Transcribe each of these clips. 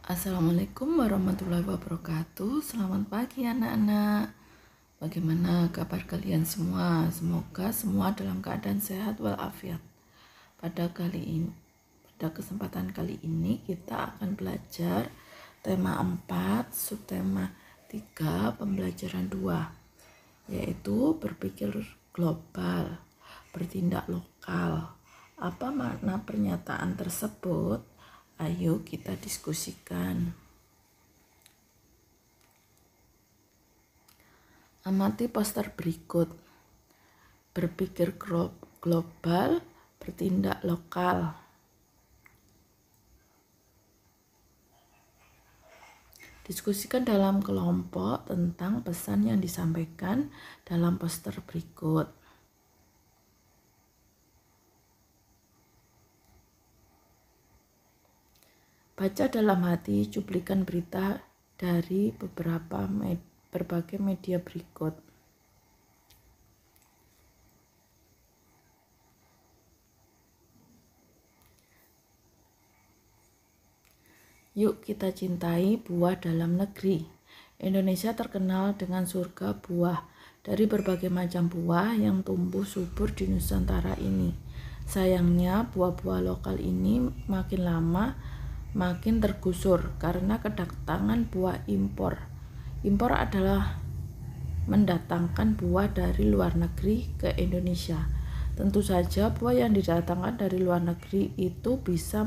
Assalamualaikum warahmatullahi wabarakatuh. Selamat pagi anak-anak. Bagaimana kabar kalian semua? Semoga semua dalam keadaan sehat walafiat. Pada kesempatan kali ini kita akan belajar tema 4, subtema 3, pembelajaran 2, yaitu berpikir global, bertindak lokal. Apa makna pernyataan tersebut? Ayo kita diskusikan. Amati poster berikut. Berpikir global, bertindak lokal. Diskusikan dalam kelompok tentang pesan yang disampaikan dalam poster berikut. Baca dalam hati cuplikan berita dari berbagai media berikut. Yuk kita cintai buah dalam negeri. Indonesia terkenal dengan surga buah. Dari berbagai macam buah yang tumbuh subur di Nusantara ini. Sayangnya buah-buah lokal ini makin lama makin tergusur karena kedatangan buah impor. Impor adalah mendatangkan buah dari luar negeri ke Indonesia. Tentu saja buah yang didatangkan dari luar negeri itu bisa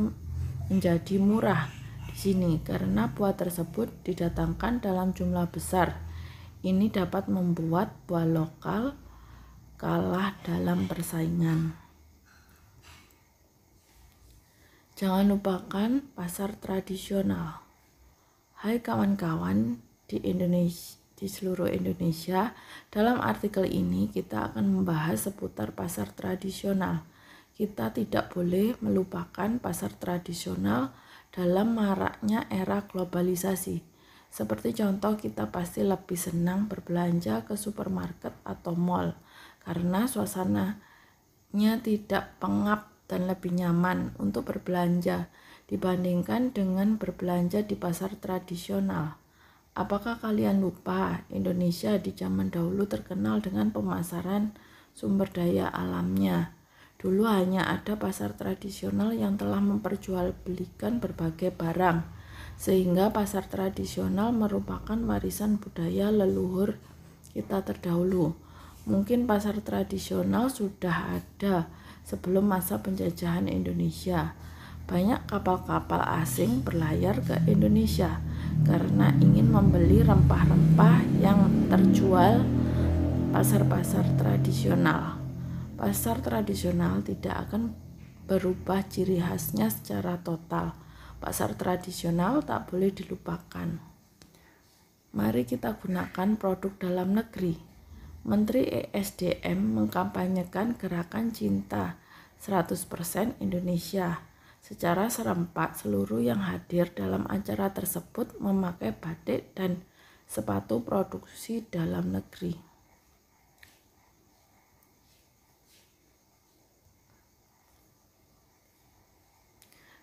menjadi murah di sini karena buah tersebut didatangkan dalam jumlah besar. Ini dapat membuat buah lokal kalah dalam persaingan. Jangan lupakan pasar tradisional. Hai kawan-kawan di seluruh Indonesia, dalam artikel ini kita akan membahas seputar pasar tradisional. Kita tidak boleh melupakan pasar tradisional dalam maraknya era globalisasi. Seperti contoh, kita pasti lebih senang berbelanja ke supermarket atau mall karena suasananya tidak pengap dan lebih nyaman untuk berbelanja dibandingkan dengan berbelanja di pasar tradisional. Apakah kalian lupa Indonesia di zaman dahulu terkenal dengan pemasaran sumber daya alamnya? Dulu hanya ada pasar tradisional yang telah memperjualbelikan berbagai barang, sehingga pasar tradisional merupakan warisan budaya leluhur kita terdahulu. Mungkin pasar tradisional sudah ada sebelum masa penjajahan Indonesia. Banyak kapal-kapal asing berlayar ke Indonesia karena ingin membeli rempah-rempah yang terjual pasar-pasar tradisional. Pasar tradisional tidak akan berubah ciri khasnya secara total. Pasar tradisional tak boleh dilupakan. Mari kita gunakan produk dalam negeri. Menteri ESDM mengkampanyekan gerakan cinta 100% Indonesia. Secara serempak seluruh yang hadir dalam acara tersebut memakai batik dan sepatu produksi dalam negeri.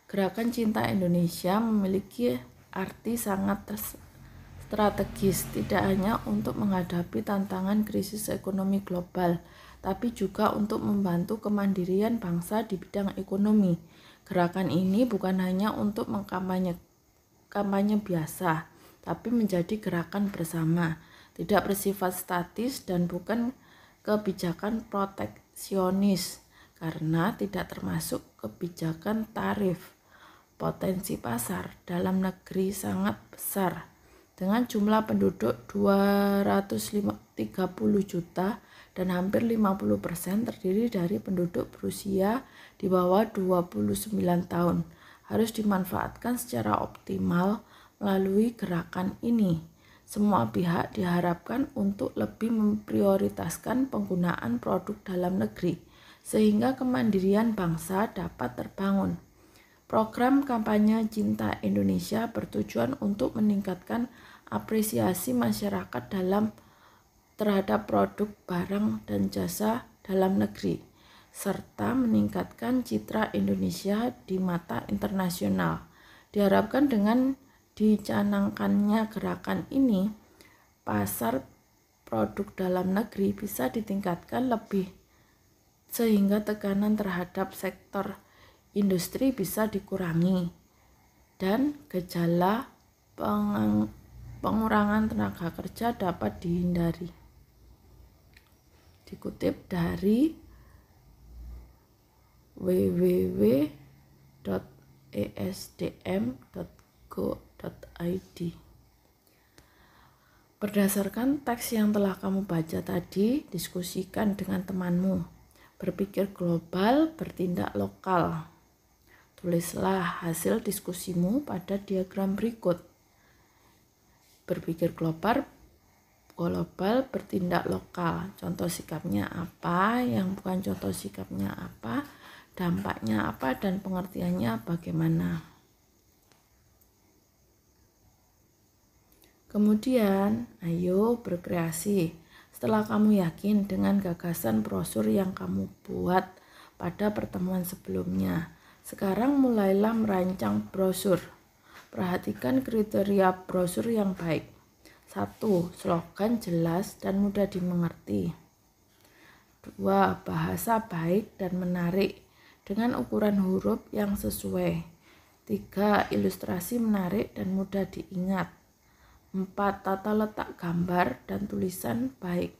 Gerakan Cinta Indonesia memiliki arti sangat strategis, tidak hanya untuk menghadapi tantangan krisis ekonomi global, tapi juga untuk membantu kemandirian bangsa di bidang ekonomi. Gerakan ini bukan hanya untuk kampanye biasa, tapi menjadi gerakan bersama, tidak bersifat statis dan bukan kebijakan proteksionis, karena tidak termasuk kebijakan tarif. Potensi pasar dalam negeri sangat besar. Dengan jumlah penduduk 230 juta dan hampir 50% terdiri dari penduduk berusia di bawah 29 tahun, harus dimanfaatkan secara optimal melalui gerakan ini. Semua pihak diharapkan untuk lebih memprioritaskan penggunaan produk dalam negeri, sehingga kemandirian bangsa dapat terbangun. Program kampanye Cinta Indonesia bertujuan untuk meningkatkan apresiasi masyarakat terhadap produk barang dan jasa dalam negeri, serta meningkatkan citra Indonesia di mata internasional. Diharapkan dengan dicanangkannya gerakan ini, pasar produk dalam negeri bisa ditingkatkan lebih sehingga tekanan terhadap sektor industri bisa dikurangi dan gejala pengurangan tenaga kerja dapat dihindari. Dikutip dari www.esdm.go.id. Berdasarkan teks yang telah kamu baca tadi, diskusikan dengan temanmu. Berpikir global, bertindak lokal. Tulislah hasil diskusimu pada diagram berikut. Berpikir global, bertindak lokal. Contoh sikapnya apa, yang bukan contoh sikapnya apa, dampaknya apa, dan pengertiannya bagaimana. Kemudian, ayo berkreasi. Setelah kamu yakin dengan gagasan brosur yang kamu buat pada pertemuan sebelumnya, sekarang mulailah merancang brosur. Perhatikan kriteria brosur yang baik. 1. Slogan jelas dan mudah dimengerti. 2. Bahasa baik dan menarik dengan ukuran huruf yang sesuai. 3. Ilustrasi menarik dan mudah diingat. 4. Tata letak gambar dan tulisan baik.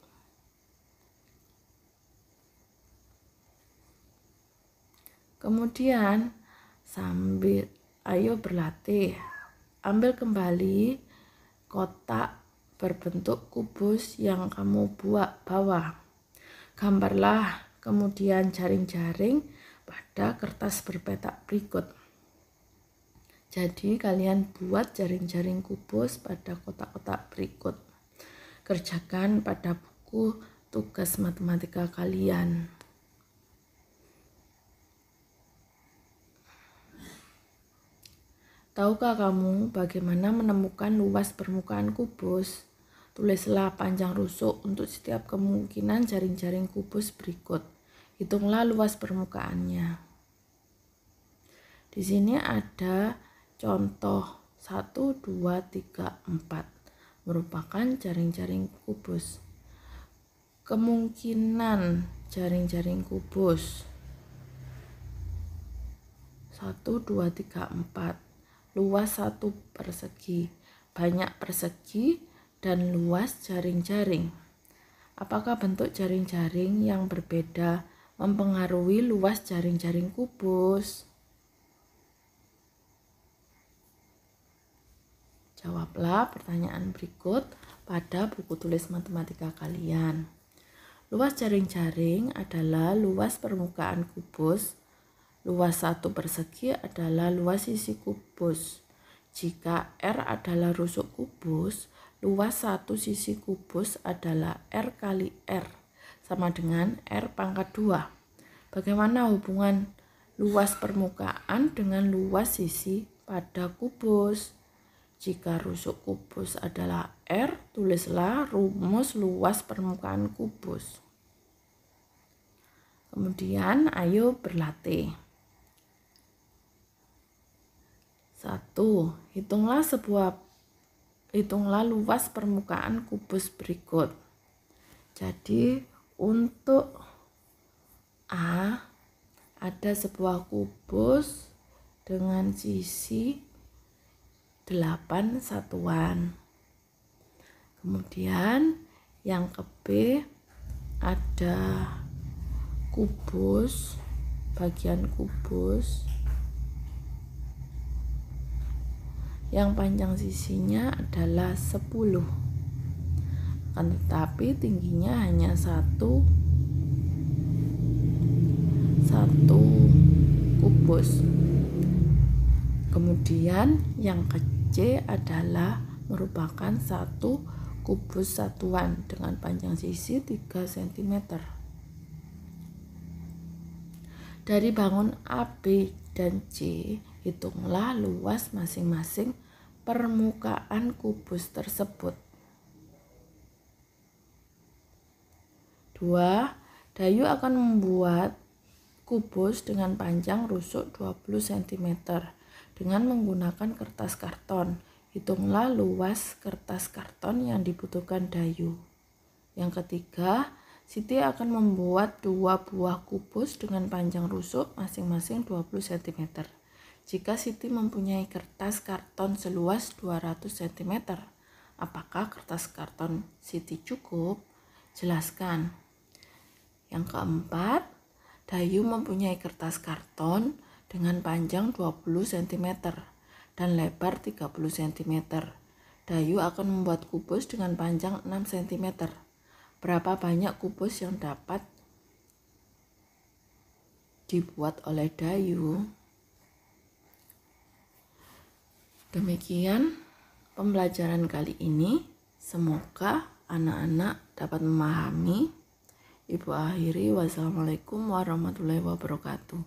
Kemudian, ayo berlatih. Ambil kembali kotak berbentuk kubus yang kamu bawa. Gambarlah kemudian jaring-jaring pada kertas berpetak berikut. Jadi kalian buat jaring-jaring kubus pada kotak-kotak berikut. Kerjakan pada buku tugas matematika kalian. Tahukah kamu bagaimana menemukan luas permukaan kubus? Tulislah panjang rusuk untuk setiap kemungkinan jaring-jaring kubus berikut. Hitunglah luas permukaannya. Di sini ada contoh 1, 2, 3, 4 merupakan jaring-jaring kubus. Kemungkinan jaring-jaring kubus 1, 2, 3, 4. Luas 1 persegi, banyak persegi, dan luas jaring-jaring. Apakah bentuk jaring-jaring yang berbeda mempengaruhi luas jaring-jaring kubus? Jawablah pertanyaan berikut pada buku tulis matematika kalian. Luas jaring-jaring adalah luas permukaan kubus. Luas 1 persegi adalah luas sisi kubus. Jika R adalah rusuk kubus, luas 1 sisi kubus adalah R kali R, sama dengan R pangkat 2. Bagaimana hubungan luas permukaan dengan luas sisi pada kubus? Jika rusuk kubus adalah R, tulislah rumus luas permukaan kubus. Kemudian, ayo berlatih. 1. Hitunglah luas permukaan kubus berikut. Jadi untuk A ada sebuah kubus dengan sisi 8 satuan. Kemudian yang ke B ada kubus, bagian kubus yang panjang sisinya adalah 10, akan tetapi tingginya hanya satu kubus. Kemudian yang ke C adalah merupakan satu kubus satuan dengan panjang sisi 3 cm. Dari bangun A, B, dan C, hitunglah luas masing-masing permukaan kubus tersebut. 2. Dayu akan membuat kubus dengan panjang rusuk 20 cm dengan menggunakan kertas karton Hitunglah luas kertas karton yang dibutuhkan Dayu. Yang ketiga, Siti akan membuat 2 buah kubus dengan panjang rusuk masing-masing 20 cm. Jika Siti mempunyai kertas karton seluas 200 cm, apakah kertas karton Siti cukup? Jelaskan. Yang keempat, Dayu mempunyai kertas karton dengan panjang 20 cm dan lebar 30 cm. Dayu akan membuat kubus dengan panjang 6 cm. Berapa banyak kubus yang dapat dibuat oleh Dayu? Demikian pembelajaran kali ini. Semoga anak-anak dapat memahami. Ibu akhiri, wassalamualaikum warahmatullahi wabarakatuh.